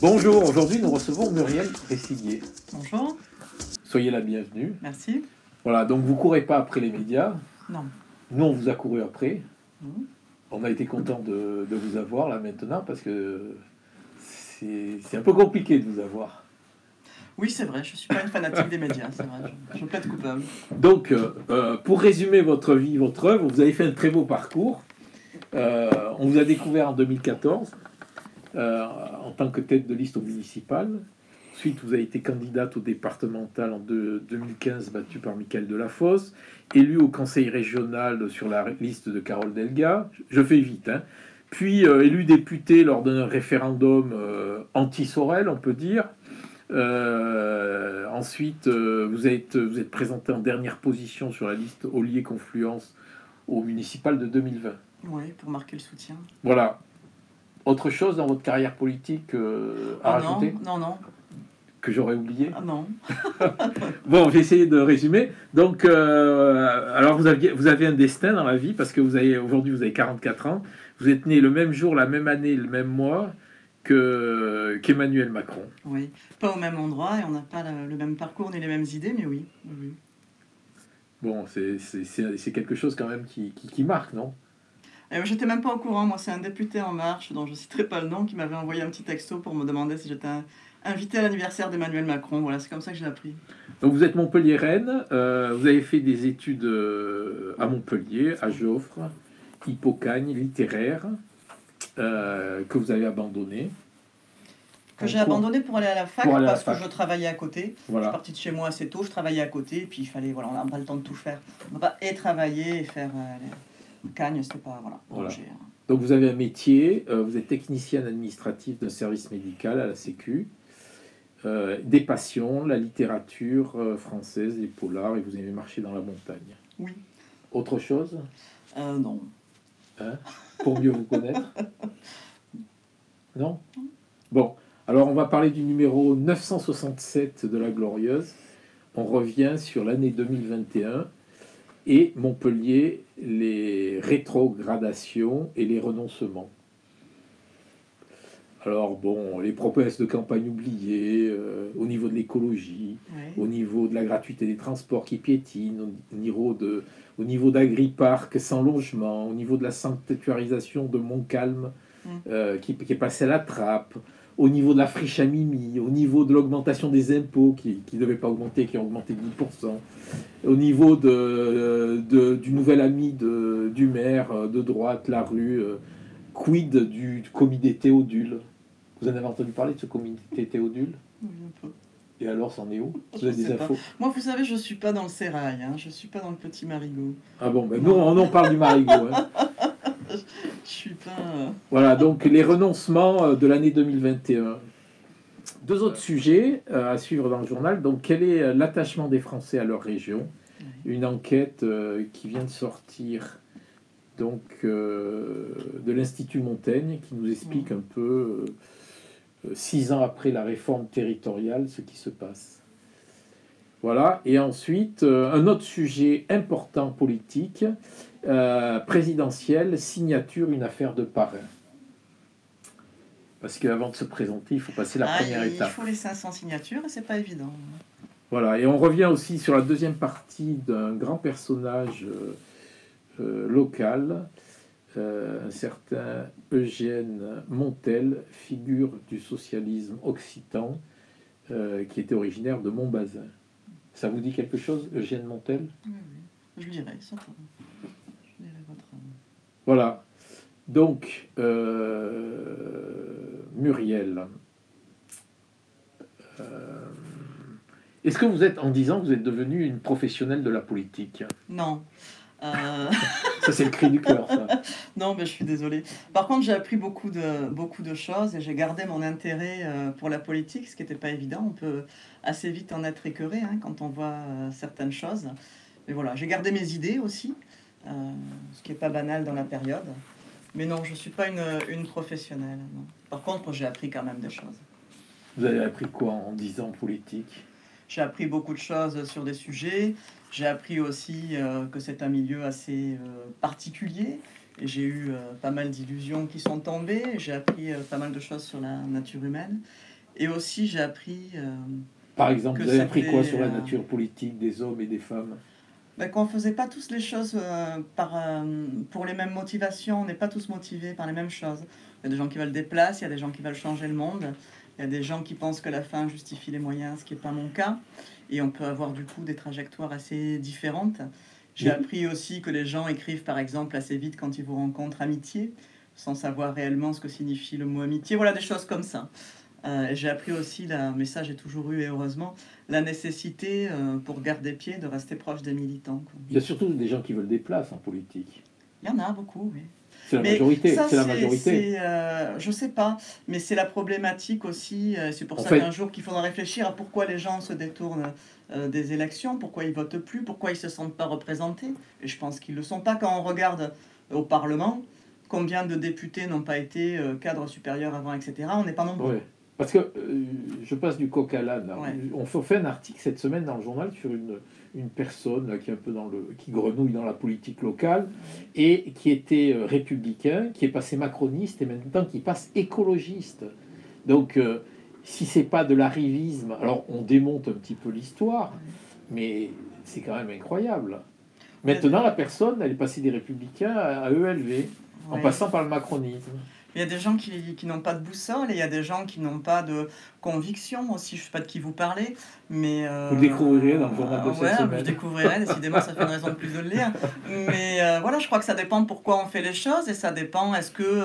Bonjour, aujourd'hui nous recevons Muriel Resciguier. Bonjour, Soyez la bienvenue. merci. Voilà, donc vous courez pas après les médias. Non. Nous, on vous a couru après. Mhm. On a été content de vous avoir là maintenant parce que c'est un peu compliqué de vous avoir. Oui, c'est vrai, je ne suis pas une fanatique des médias, c'est vrai, je plaide coupable. Donc, pour résumer votre vie, votre œuvre, vous avez fait un très beau parcours. On vous a découvert en 2014 en tant que tête de liste au municipal. Ensuite, vous avez été candidate au départemental en 2015, battue par Michael Delafosse, élue au conseil régional sur la liste de Carole Delga. Je fais vite, hein. Puis élue députée lors d'un référendum anti-Sorel, on peut dire. Ensuite, vous êtes présenté en dernière position sur la liste Ollier Confluence au municipal de 2020. Oui, pour marquer le soutien. Voilà. Autre chose dans votre carrière politique à rajouter Non. que j'aurais oublié? Ah non. Bon, j'ai essayé de résumer. Donc, alors vous avez un destin dans la vie parce que aujourd'hui vous avez 44 ans. Vous êtes né le même jour, la même année, le même mois qu'Emmanuel Macron. Oui, pas au même endroit et on n'a pas le même parcours ni les mêmes idées, mais oui. Bon, c'est quelque chose quand même qui marque, non? J'étais même pas au courant, moi c'est un député En Marche, dont je ne citerai pas le nom, qui m'avait envoyé un petit texto pour me demander si j'étais invité à l'anniversaire d'Emmanuel Macron. Voilà, c'est comme ça que j'ai appris. Donc vous êtes Montpelliéraine, vous avez fait des études à Montpellier, à Joffre, Hippocagne, littéraire, que vous avez abandonné. Que j'ai abandonné pour aller à la fac parce que je travaillais à côté. Voilà. Je suis partie de chez moi assez tôt, je travaillais à côté, et puis il fallait, voilà, on n'a pas le temps de tout faire. On ne peut pas et travailler et faire Cagne, c'était pas, voilà. Donc vous avez un métier, vous êtes technicienne administrative d'un service médical à la Sécu, des passions, la littérature française, les polars, et vous aimez marcher dans la montagne. Oui. Autre chose? Non. Hein? Pour mieux vous connaître? Non? Bon, alors on va parler du numéro 967 de La Glorieuse. On revient sur l'année 2021 et Montpellier, les rétrogradations et les renoncements. Alors bon, les promesses de campagne oubliées, au niveau de l'écologie, au niveau de la gratuité des transports qui piétinent, au niveau d'Agripark sans logement, au niveau de la sanctuarisation de Montcalm qui est passé à la trappe, au niveau de la friche à Mimi, au niveau de l'augmentation des impôts qui ne devaient pas augmenter, qui ont augmenté de 10%, au niveau du nouvel ami du maire de droite, la rue, quid du comité Théodule. Vous en avez entendu parler de ce comité Théodule? Oui, un peu. Et alors, c'en est où? Vous avez des infos? Moi, vous savez, je ne suis pas dans le sérail, hein. Je ne suis pas dans le petit marigot. Ah bon, ben nous, on en parle du marigot. Hein. Je suis pas... Voilà, donc les renoncements de l'année 2021. Deux autres sujets à suivre dans le journal. Donc, quel est l'attachement des Français à leur région? Une enquête qui vient de sortir donc, de l'Institut Montaigne qui nous explique un peu, 6 ans après la réforme territoriale, ce qui se passe. Voilà. Et ensuite, un autre sujet important politique, présidentiel, signature, une affaire de parrain. Parce qu'avant de se présenter, il faut passer la première étape. Il faut les 500 signatures et c'est pas évident. Voilà, et on revient aussi sur la deuxième partie d'un grand personnage local, un certain Eugène Montel, figure du socialisme occitan, qui était originaire de Montbazin. Ça vous dit quelque chose, Eugène Montel? Oui, je dirais ça. Je dirais votre... Voilà. Donc, Muriel, est-ce que vous êtes, en 10 ans, vous êtes devenue une professionnelle de la politique? Non. Ça, c'est le cri du cœur, ça. Non, mais je suis désolée. Par contre, j'ai appris beaucoup de choses et j'ai gardé mon intérêt pour la politique, ce qui n'était pas évident. On peut assez vite en être écœuré quand on voit certaines choses. Mais voilà, j'ai gardé mes idées aussi, ce qui n'est pas banal dans la période. Mais non, je ne suis pas une professionnelle. Non. Par contre, j'ai appris quand même des choses. Vous avez appris quoi en 10 ans politique? J'ai appris beaucoup de choses sur des sujets. J'ai appris aussi que c'est un milieu assez particulier. Et j'ai eu pas mal d'illusions qui sont tombées. J'ai appris pas mal de choses sur la nature humaine. Et aussi, j'ai appris Par exemple, que vous avez appris quoi c'était... sur la nature politique des hommes et des femmes? ben, qu'on ne faisait pas tous les choses pour les mêmes motivations, on n'est pas tous motivés par les mêmes choses. Il y a des gens qui veulent des places, il y a des gens qui veulent changer le monde, il y a des gens qui pensent que la fin justifie les moyens, ce qui n'est pas mon cas. Et on peut avoir du coup des trajectoires assez différentes. J'ai Mais appris aussi que les gens écrivent par exemple assez vite quand ils vous rencontrent amitié, sans savoir réellement ce que signifie le mot amitié. Voilà des choses comme ça. J'ai appris aussi, mais ça j'ai toujours eu et heureusement, la nécessité pour garder pied de rester proche des militants, quoi. il y a surtout des gens qui veulent des places en politique. Il y en a beaucoup, oui. C'est la Mais majorité, ça, c'est la majorité. je sais pas, mais c'est la problématique aussi. C'est pour En ça qu'un fait, jour qu'il faudra réfléchir à pourquoi les gens se détournent des élections, pourquoi ils votent plus, pourquoi ils se sentent pas représentés. Et je pense qu'ils le sont pas quand on regarde au Parlement combien de députés n'ont pas été cadres supérieurs avant, etc. On n'est pas nombreux. ouais. Parce que je passe du coq à l'âne, là. Ouais. On fait un article cette semaine dans le journal sur une personne là, qui est un peu qui grenouille dans la politique locale et qui était républicain, qui est passé macroniste et maintenant qui passe écologiste. Donc, si c'est pas de l'arrivisme, alors on démonte un petit peu l'histoire, mais c'est quand même incroyable. Maintenant, la personne, elle est passée des républicains à ELV, en Ouais. passant par le macronisme. Il y a des gens qui n'ont pas de boussole et il y a des gens qui n'ont pas de conviction aussi. Je ne sais pas de qui vous parlez, mais... Vous le découvrirez dans le journal de cette ouais, semaine. je découvrirai, décidément, ça fait une raison de plus de le lire. Mais voilà, je crois que ça dépend de pourquoi on fait les choses et ça dépend, est-ce que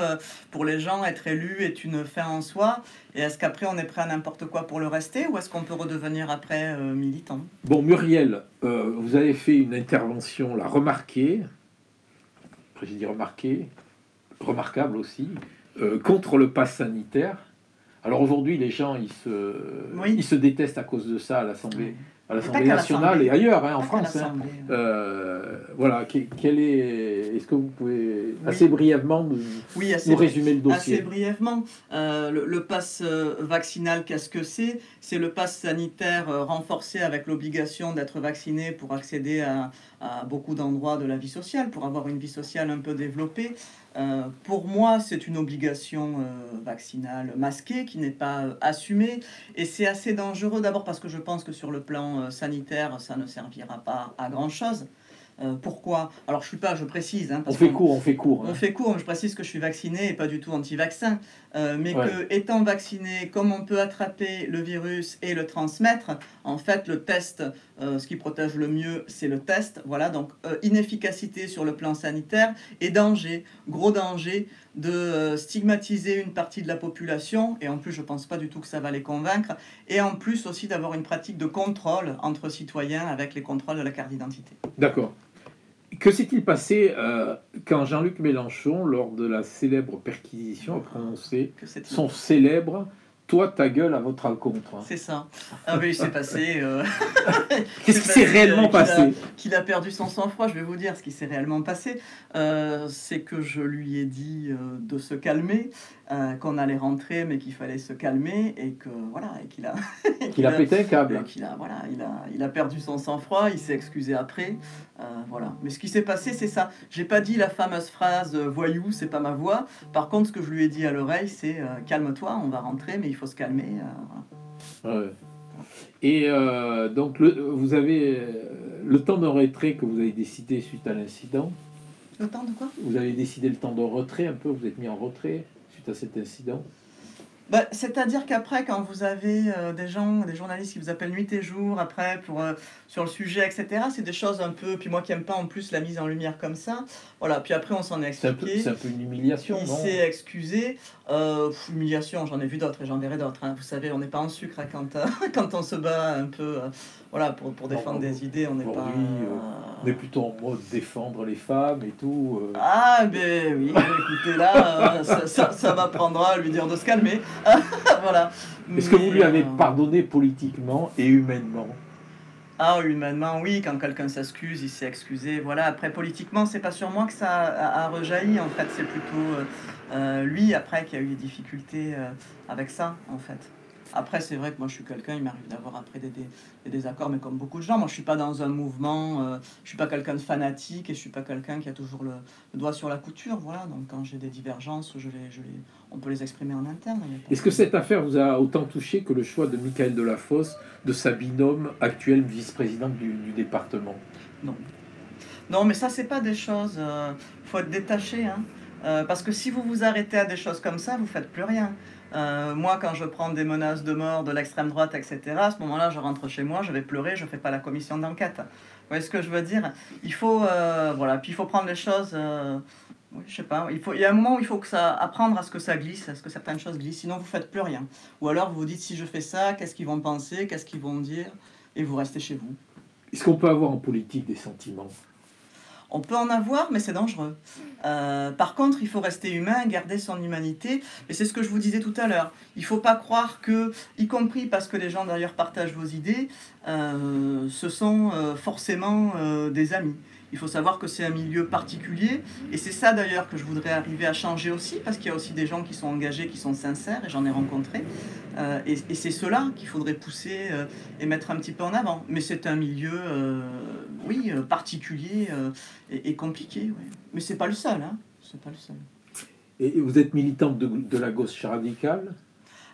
pour les gens, être élu est une fin en soi et est-ce qu'après on est prêt à n'importe quoi pour le rester ou est-ce qu'on peut redevenir après militant? Bon, Muriel, vous avez fait une intervention là, remarquée, après j'ai dit remarquée, remarquable aussi, contre le pass sanitaire. Alors aujourd'hui, les gens, Oui. ils se détestent à cause de ça à l'Assemblée, Pas qu'à nationale et ailleurs, hein, en Pas qu'à France. Hein. l'Assemblée. Voilà, est-ce que vous pouvez Oui. assez brièvement Oui, nous résumer le assez dossier? brièvement. Le pass vaccinal, qu'est-ce que c'est? C'est le pass sanitaire renforcé avec l'obligation d'être vacciné pour accéder à beaucoup d'endroits de la vie sociale, pour avoir une vie sociale un peu développée. Pour moi, c'est une obligation vaccinale masquée qui n'est pas assumée. Et c'est assez dangereux d'abord parce que je pense que sur le plan sanitaire, ça ne servira pas à grand-chose. Pourquoi? Alors je précise, hein, On fait court, on fait court. on Hein. fait court, je précise que je suis vacciné et pas du tout anti-vaccin, mais Ouais. que étant vacciné, comme on peut attraper le virus et le transmettre, en fait le test, ce qui protège le mieux, c'est le test. Voilà, donc inefficacité sur le plan sanitaire et danger, gros danger de stigmatiser une partie de la population, et en plus je pense pas du tout que ça va les convaincre, et en plus aussi d'avoir une pratique de contrôle entre citoyens avec les contrôles de la carte d'identité. D'accord. Que s'est-il passé quand Jean-Luc Mélenchon, lors de la célèbre perquisition, a prononcé son célèbre « Toi, ta gueule à votre rencontre » C'est ça. Ah oui, il s'est passé... Qu'est-ce qui s'est réellement passé? Qu'il a perdu son sang-froid, je vais vous dire ce qui s'est réellement passé. C'est que je lui ai dit de se calmer, qu'on allait rentrer, mais qu'il fallait se calmer, et que voilà, et qu'il a... qu'il a pété un câble. Voilà, il a perdu son sang-froid, il s'est excusé après. Voilà. Mais ce qui s'est passé, c'est ça. J'ai pas dit la fameuse phrase voyou, c'est pas ma voix. Par contre, ce que je lui ai dit à l'oreille, c'est calme-toi, on va rentrer, mais il faut se calmer. Voilà. Ouais. Et donc, vous avez le temps de retrait que vous avez décidé suite à l'incident. Le temps de quoi? Vous avez décidé le temps de retrait un peu, vous êtes mis en retrait suite à cet incident. Bah, c'est-à-dire qu'après, quand vous avez des journalistes qui vous appellent nuit et jour, après, sur le sujet, etc., c'est des choses un peu... Puis moi qui n'aime pas en plus la mise en lumière comme ça, voilà, puis après on s'en est expliqué. C'est un peu une humiliation, il non? s'est excusé. Humiliation, j'en ai vu d'autres et j'en verrai d'autres. Hein. Vous savez, on n'est pas en sucre hein, quand on se bat un peu voilà, pour défendre des idées. On n'est pas... on est plutôt en mode défendre les femmes et tout. Ah, ben oui, écoutez, là, ça m'apprendra à lui dire de se calmer. Voilà. Est-ce que vous lui avez pardonné politiquement et humainement? Ah, humainement, oui, quand quelqu'un s'excuse, il s'est excusé. Voilà, après, politiquement, c'est pas sur moi que ça a rejailli. En fait, c'est plutôt lui, après, qui a eu des difficultés avec ça, en fait. Après, c'est vrai que moi, je suis quelqu'un, il m'arrive d'avoir après des désaccords, mais comme beaucoup de gens, moi, je suis pas dans un mouvement, je suis pas quelqu'un de fanatique et je suis pas quelqu'un qui a toujours le doigt sur la couture, voilà. Donc, quand j'ai des divergences, on peut les exprimer en interne. Est-ce que cette affaire vous a autant touché que le choix de Michael Delafosse, de sa binôme actuelle vice-présidente du département? Non. Non, mais ça, c'est pas des choses. Faut être détaché, hein. Parce que si vous vous arrêtez à des choses comme ça, vous faites plus rien. Moi, quand je prends des menaces de mort de l'extrême droite, etc., à ce moment-là, je rentre chez moi, je vais pleurer, je fais pas la commission d'enquête. Vous voyez ce que je veux dire? Il faut, voilà, puis il faut prendre les choses. Oui, je sais pas. Il y a un moment où il faut apprendre à ce que ça glisse, à ce que certaines choses glissent. Sinon, vous faites plus rien. Ou alors, vous vous dites si je fais ça, qu'est-ce qu'ils vont penser, qu'est-ce qu'ils vont dire, et vous restez chez vous. Est-ce qu'on peut avoir en politique des sentiments? On peut en avoir, mais c'est dangereux. Par contre, il faut rester humain, garder son humanité. Et c'est ce que je vous disais tout à l'heure. Il ne faut pas croire que, y compris parce que les gens d'ailleurs partagent vos idées, ce sont forcément des amis. Il faut savoir que c'est un milieu particulier. Et c'est ça d'ailleurs que je voudrais arriver à changer aussi, parce qu'il y a aussi des gens qui sont engagés, qui sont sincères, et j'en ai rencontré. Et c'est ceux-là qu'il faudrait pousser et mettre un petit peu en avant. Mais c'est un milieu, oui, particulier et compliqué. Ouais. Mais c'est pas le seul. Hein. C'est pas le seul. Et vous êtes militante de la gauche radicale?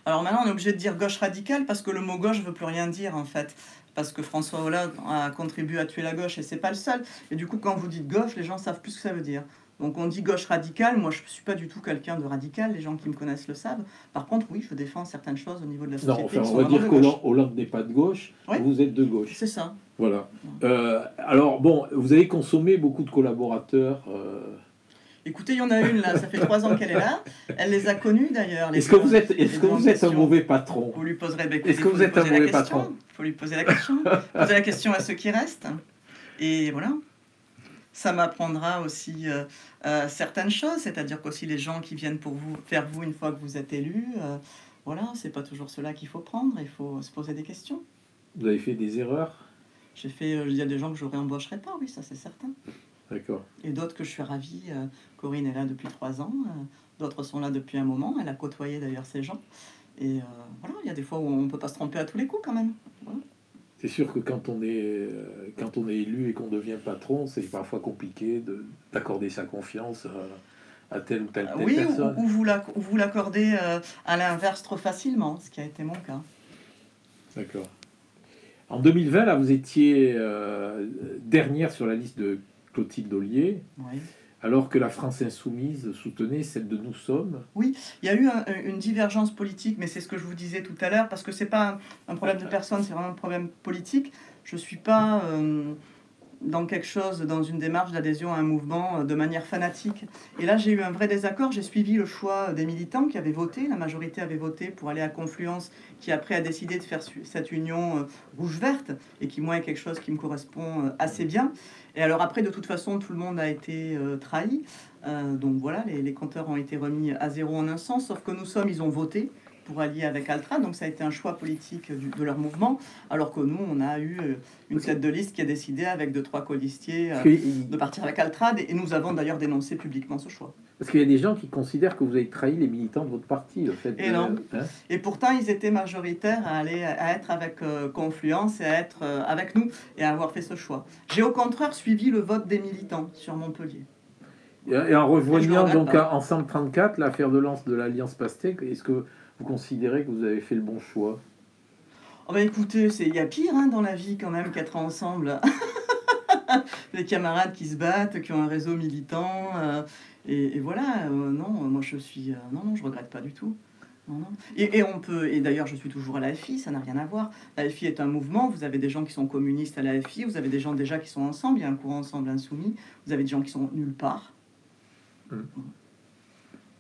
Alors maintenant, on est obligé de dire gauche radicale parce que le mot gauche ne veut plus rien dire en fait. Parce que François Hollande a contribué à tuer la gauche et c'est pas le seul. Et du coup, quand vous dites gauche, les gens savent plus ce que ça veut dire. Donc on dit gauche radicale. Moi, je ne suis pas du tout quelqu'un de radical. Les gens qui me connaissent le savent. Par contre, oui, je défends certaines choses au niveau de la société. Non, enfin, on va dire qu'Hollande n'est pas de gauche. Oui. Vous êtes de gauche. C'est ça. Voilà. Alors bon, vous avez consommé beaucoup de collaborateurs. Écoutez, il y en a une là, ça fait 3 ans qu'elle est là. Elle les a connus d'ailleurs. Est-ce que vous êtes un mauvais patron? Vous lui poserez. Est-ce que vous êtes un mauvais patron? Il faut lui poser la question. Poser la question à ceux qui restent. Et voilà. Ça m'apprendra aussi certaines choses, c'est-à-dire qu'aussi les gens qui viennent vers vous une fois que vous êtes élu, voilà, c'est pas toujours cela qu'il faut prendre. Il faut se poser des questions. Vous avez fait des erreurs? Il y a des gens que je réembaucherai pas, oui, ça c'est certain. D'accord. Et d'autres que je suis ravie. Corinne est là depuis 3 ans. D'autres sont là depuis un moment. Elle a côtoyé d'ailleurs ces gens. Et voilà, il y a des fois où on ne peut pas se tromper à tous les coups quand même. Voilà. C'est sûr que quand on est élu et qu'on devient patron, c'est parfois compliqué d'accorder sa confiance à telle ou telle personne. Ou vous l'accordez à l'inverse trop facilement, ce qui a été mon cas. D'accord. En 2020, là, vous étiez dernière sur la liste de Clotilde Ollier, oui. Alors que la France Insoumise soutenait celle de Nous Sommes. Oui, il y a eu une divergence politique, mais c'est ce que je vous disais tout à l'heure, parce que c'est pas un problème de personne, c'est vraiment un problème politique. Je suis pas dans quelque chose, dans une démarche d'adhésion à un mouvement de manière fanatique. Et là, j'ai eu un vrai désaccord. J'ai suivi le choix des militants qui avaient voté. La majorité avait voté pour aller à Confluence, qui après a décidé de faire cette union rouge-verte, et qui, moi, est quelque chose qui me correspond assez bien. Et alors après, de toute façon, tout le monde a été trahi. Donc voilà, les compteurs ont été remis à zéro en un sens, sauf que Nous Sommes, ils ont voté pour allier avec Altra, donc ça a été un choix politique de leur mouvement, alors que nous, on a eu une tête de liste qui a décidé, avec 2-3 colistiers, de partir avec Altrad, et nous avons d'ailleurs dénoncé publiquement ce choix. Parce qu'il y a des gens qui considèrent que vous avez trahi les militants de votre parti, le fait et non. Et pourtant, ils étaient majoritaires à être avec Confluence et à être avec nous, et à avoir fait ce choix. J'ai au contraire suivi le vote des militants sur Montpellier. Et en rejoignant donc Ensemble 34, l'affaire de lance de l'Alliance Pastèque, est-ce que vous considérez que vous avez fait le bon choix? Oh bah écoutez, il y a pire dans la vie quand même qu'être ensemble. Des camarades qui se battent, qui ont un réseau militant. Et voilà, non, moi je suis... non, je regrette pas du tout. Non, non. Et d'ailleurs, je suis toujours à l'AFI, ça n'a rien à voir. L'AFI est un mouvement, vous avez des gens qui sont communistes à l'AFI, vous avez des gens déjà qui sont ensemble, il y a un courant ensemble insoumis, vous avez des gens qui sont nulle part.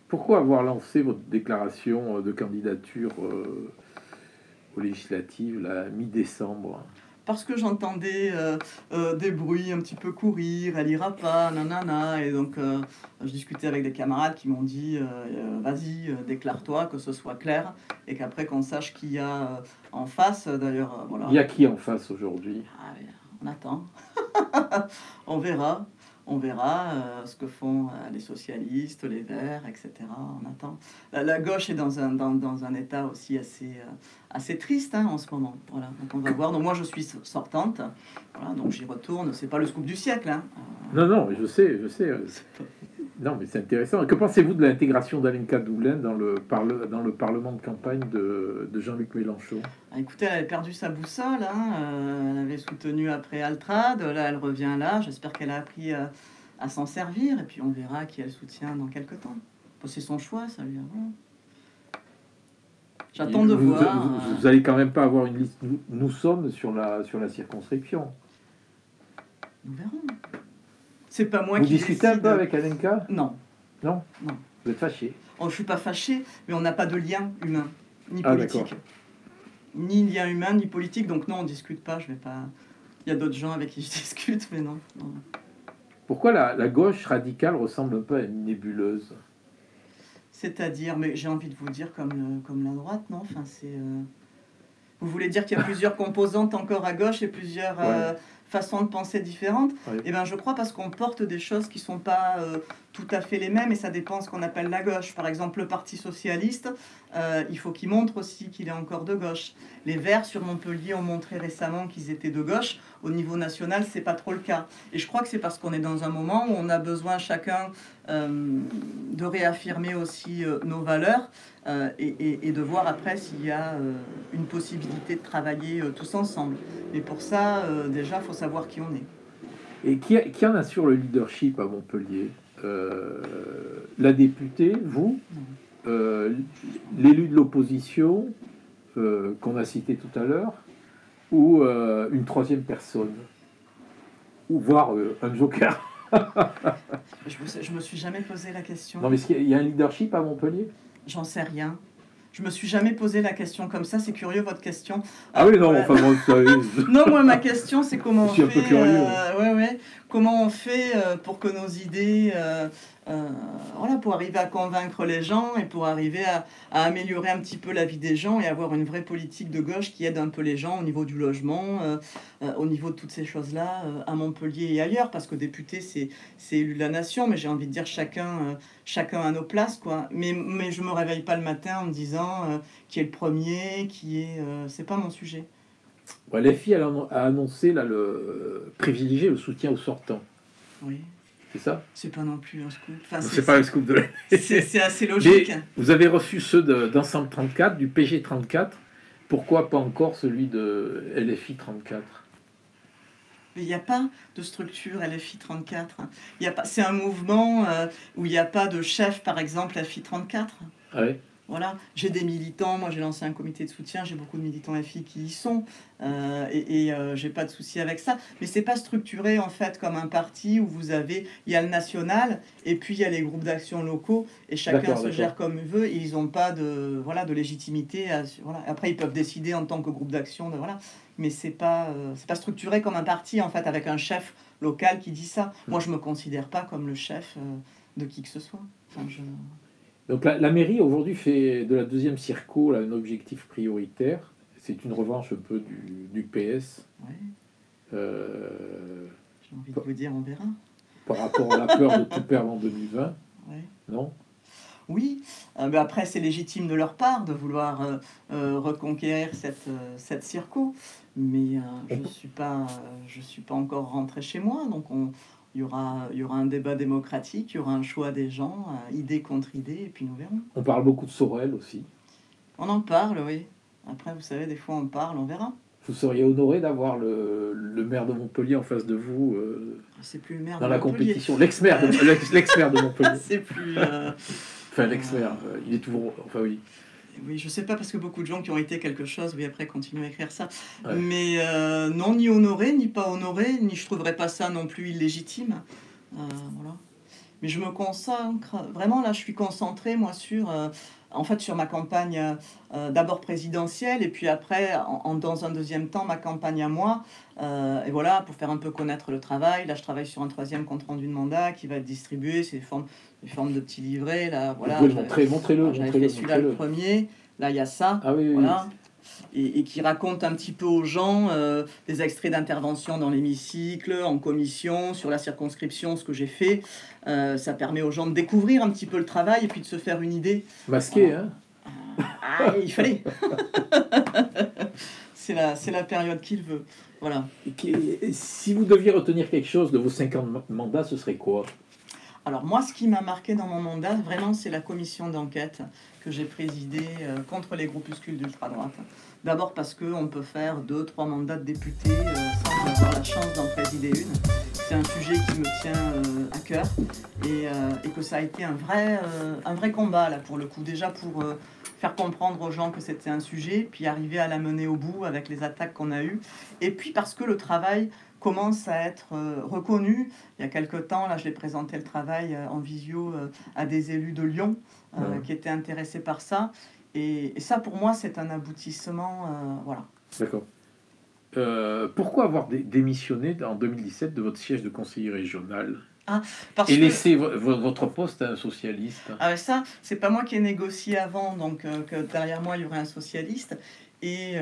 Pourquoi avoir lancé votre déclaration de candidature aux législatives la mi-décembre? Parce que j'entendais des bruits un petit peu courir, elle ira pas, nanana, et donc je discutais avec des camarades qui m'ont dit vas-y, déclare-toi, que ce soit clair, et qu'après qu'on sache qui y a en face, d'ailleurs, voilà. Il y a qui en face aujourd'hui? On attend, on verra. On verra ce que font les socialistes, les Verts, etc. On attend. La gauche est dans un état aussi assez triste hein, en ce moment. Voilà. Donc on va voir. Donc moi je suis sortante. Voilà, donc j'y retourne. C'est pas le scoop du siècle. Hein. Non, non, je sais. Non, mais c'est intéressant. Que pensez-vous de l'intégration d'Alenka Doulin dans le parlement de campagne de Jean-Luc Mélenchon? Écoutez, elle avait perdu sa boussole. Hein. Elle avait soutenu après Altrad. Là, elle revient là. J'espère qu'elle a appris à s'en servir. Et puis, on verra qui elle soutient dans quelques temps. C'est son choix, ça lui. Voilà. J'attends de voir. Vous allez quand même pas avoir une liste. Nous sommes sur la circonscription. Nous verrons. C'est pas moi qui décide. Vous discutez un peu avec Alenka? Non. Non. Vous êtes fâché? Oh, je suis pas fâché, mais on n'a pas de lien humain, ni politique. Ni lien humain, ni politique. Donc non, on discute pas. Je vais pas. Il y a d'autres gens avec qui je discute, mais non. Pourquoi la gauche radicale ressemble un peu à une nébuleuse? C'est-à-dire, mais j'ai envie de vous dire comme la droite, non? Enfin, c'est. Vous voulez dire qu'il y a plusieurs composantes encore à gauche et plusieurs façons de penser différentes? Oui. Eh bien, je crois parce qu'on porte des choses qui ne sont pas tout à fait les mêmes et ça dépend de ce qu'on appelle la gauche. Par exemple, le Parti socialiste, il faut qu'il montre aussi qu'il est encore de gauche. Les Verts sur Montpellier ont montré récemment qu'ils étaient de gauche. Au niveau national, c'est pas trop le cas. Et je crois que c'est parce qu'on est dans un moment où on a besoin chacun de réaffirmer aussi nos valeurs et de voir après s'il y a une possibilité de travailler tous ensemble. Mais pour ça, déjà, il faut savoir qui on est. Et qui en assure le leadership à Montpellier? La députée, vous, l'élu de l'opposition qu'on a cité tout à l'heure, ou une troisième personne, ou voire un joker? Je me suis jamais posé la question. Non, mais est-ce qu'il y a un leadership à Montpellier? J'en sais rien. Je me suis jamais posé la question comme ça. C'est curieux votre question. Ah oui, non, ouais. enfin, moi, non, moi, ma question, c'est comment on fait. Je suis un peu curieux. Comment on fait pour que nos idées, voilà, pour arriver à convaincre les gens et pour arriver à améliorer un petit peu la vie des gens et avoir une vraie politique de gauche qui aide un peu les gens au niveau du logement, au niveau de toutes ces choses-là, à Montpellier et ailleurs, parce que député, c'est élu de la nation, mais j'ai envie de dire chacun à nos places, quoi. Mais je me réveille pas le matin en me disant qui est le premier, c'est pas mon sujet. Ouais, l'FI a annoncé privilégier le soutien aux sortants. Oui. C'est ça? C'est pas non plus un scoop. Enfin, c'est pas un scoop de la... C'est assez logique. Mais vous avez reçu ceux d'Ensemble 34, du PG 34. Pourquoi pas encore celui de LFI 34? Mais il n'y a pas de structure LFI 34. C'est un mouvement où il n'y a pas de chef, par exemple, LFI 34. Ah ouais. Voilà, j'ai des militants, moi j'ai lancé un comité de soutien, j'ai beaucoup de militants FI qui y sont, et j'ai pas de souci avec ça. Mais c'est pas structuré en fait comme un parti où il y a le national, et puis il y a les groupes d'action locaux, et chacun se gère comme il veut, et ils n'ont pas de légitimité. Après ils peuvent décider en tant que groupe d'action, mais c'est pas structuré comme un parti en fait, avec un chef local qui dit ça. Moi je me considère pas comme le chef de qui que ce soit. Enfin, Donc la mairie aujourd'hui fait de la deuxième circo là, un objectif prioritaire. C'est une revanche un peu du PS. Ouais. J'ai envie de vous dire, on verra. Par rapport à la peur de tout perdre en 2020. Ouais. Non? Oui. Mais après, c'est légitime de leur part de vouloir reconquérir cette circo. Mais je ne suis pas encore rentré chez moi. Donc il y aura un débat démocratique, il y aura un choix des gens, idée contre idée, et puis nous verrons. On parle beaucoup de Sorel aussi. On en parle, oui. Après, vous savez, des fois on parle, on verra. Vous seriez honoré d'avoir le maire de Montpellier en face de vous c'est plus le maire dans de la Montpellier. Compétition. L'ex-maire de Montpellier. C'est plus... Enfin, l'ex-maire, il est toujours... Enfin, oui. Oui, je sais pas, parce que beaucoup de gens qui ont été quelque chose, oui, après continuent à écrire ça. Ouais. Mais non, ni honoré, ni pas honoré, ni je trouverais pas ça non plus illégitime. Voilà. Mais je me consacre, vraiment là, je suis concentrée, moi, sur ma campagne d'abord présidentielle, et puis après, dans un deuxième temps, ma campagne à moi. Et voilà, pour faire un peu connaître le travail. Là, je travaille sur un troisième compte-rendu de mandat qui va être distribué. C'est des formes de petits livrets. Là, voilà, vous pouvez montrez-le. J'avais fait celui-là le premier. Là, il y a ça. Ah oui, voilà. et qui raconte un petit peu aux gens des extraits d'intervention dans l'hémicycle, en commission, sur la circonscription, ce que j'ai fait. Ça permet aux gens de découvrir un petit peu le travail et puis de se faire une idée. Masqué, hein? Ah, il fallait. C'est la période qu'il veut. Voilà. Si vous deviez retenir quelque chose de vos 50 mandats, ce serait quoi? Alors moi, ce qui m'a marqué dans mon mandat, vraiment, c'est la commission d'enquête que j'ai présidée contre les groupuscules d'ultra-droite. D'abord parce qu'on peut faire 2-3 mandats de député sans avoir la chance d'en présider une. C'est un sujet qui me tient à cœur et que ça a été un vrai combat, là, pour le coup. Déjà pour faire comprendre aux gens que c'était un sujet, puis arriver à la mener au bout avec les attaques qu'on a eues. Et puis parce que le travail commence à être reconnu. Il y a quelque temps, là, je l'ai présenté le travail en visio à des élus de Lyon qui étaient intéressés par ça. Et ça, pour moi, c'est un aboutissement. Voilà. D'accord. Pourquoi avoir démissionné en 2017 de votre siège de conseiller régional et laisser votre poste à un socialiste? Ça, c'est pas moi qui ai négocié avant, donc que derrière moi, il y aurait un socialiste. Et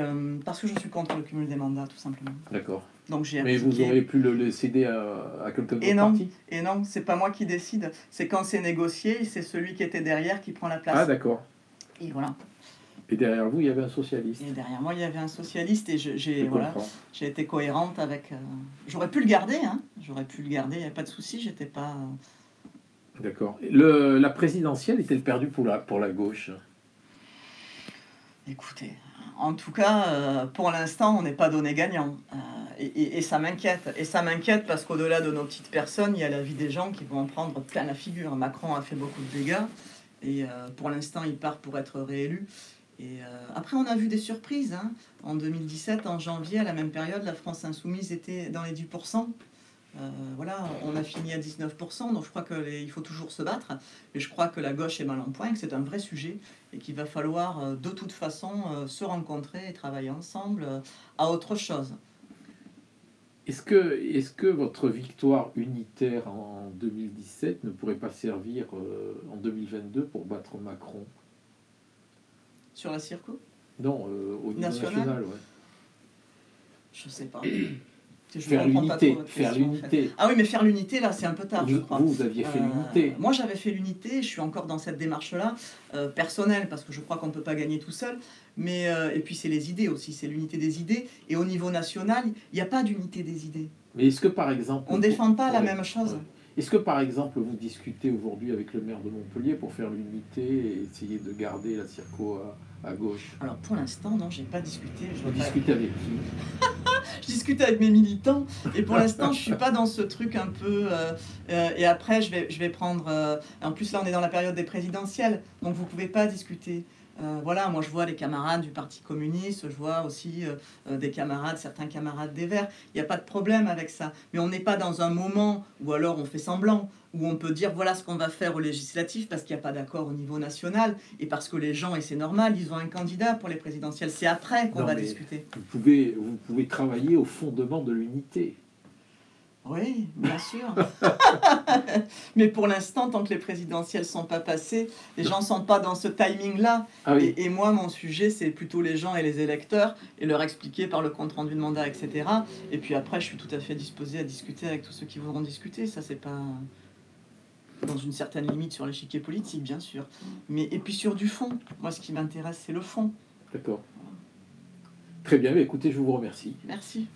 parce que je suis contre le cumul des mandats, tout simplement. D'accord. Donc j'ai Mais vous auriez pu le céder à quelqu'un de votre parti? Et non, c'est pas moi qui décide. C'est quand c'est négocié, c'est celui qui était derrière qui prend la place. Ah, d'accord. Et voilà. Et derrière vous, il y avait un socialiste. Et derrière moi, il y avait un socialiste et j'ai été cohérente avec... J'aurais pu le garder, hein. J'aurais pu le garder, il n'y a pas de souci, j'étais pas... D'accord. La présidentielle est-elle perdue pour la gauche? Écoutez, en tout cas, pour l'instant, on n'est pas donné gagnant. Et ça m'inquiète. Et ça m'inquiète parce qu'au-delà de nos petites personnes, il y a la vie des gens qui vont en prendre plein la figure. Macron a fait beaucoup de dégâts et pour l'instant, il part pour être réélu. Et après, on a vu des surprises. Hein. En 2017, en janvier, à la même période, la France insoumise était dans les 10%. Voilà, on a fini à 19%, donc je crois qu'il faut toujours se battre. Et je crois que la gauche est mal en point, que c'est un vrai sujet et qu'il va falloir de toute façon se rencontrer et travailler ensemble à autre chose. Est-ce que votre victoire unitaire en 2017 ne pourrait pas servir en 2022 pour battre Macron? Sur la circo? Non, au niveau national, ouais. Je sais pas. Faire l'unité. Ah oui, mais faire l'unité, là, c'est un peu tard, je crois. Vous aviez fait l'unité. Moi, j'avais fait l'unité. Je suis encore dans cette démarche-là, personnelle, parce que je crois qu'on ne peut pas gagner tout seul. Mais, et puis, c'est les idées aussi. C'est l'unité des idées. Et au niveau national, il n'y a pas d'unité des idées. Mais est-ce que, par exemple... On ne défend pas la même chose. Ouais. Est-ce que, par exemple, vous discutez aujourd'hui avec le maire de Montpellier pour faire l'unité et essayer de garder la circo à gauche? Alors, pour l'instant, non, j'ai pas discuté. Vous discutez avec qui? Je discute avec mes militants et pour l'instant je suis pas dans ce truc un peu et après je vais prendre en plus là on est dans la période des présidentielles donc vous pouvez pas discuter voilà, moi je vois les camarades du Parti communiste, je vois aussi certains camarades des Verts, il n'y a pas de problème avec ça, mais on n'est pas dans un moment où alors on fait semblant, où on peut dire voilà ce qu'on va faire aux législatives parce qu'il n'y a pas d'accord au niveau national et parce que les gens, et c'est normal, ils ont un candidat pour les présidentielles, c'est après qu'on va discuter. Vous pouvez travailler au fondement de l'unité. Oui, bien sûr. Mais pour l'instant, tant que les présidentielles ne sont pas passées, les gens ne sont pas dans ce timing-là. Ah oui. Et moi, mon sujet, c'est plutôt les gens et les électeurs, et leur expliquer par le compte-rendu de mandat, etc. Et puis après, je suis tout à fait disposé à discuter avec tous ceux qui voudront discuter. Ça, c'est pas... dans une certaine limite sur l'échiquier politique, bien sûr. Et puis sur du fond. Moi, ce qui m'intéresse, c'est le fond. D'accord. Très bien, écoutez, je vous remercie. Merci.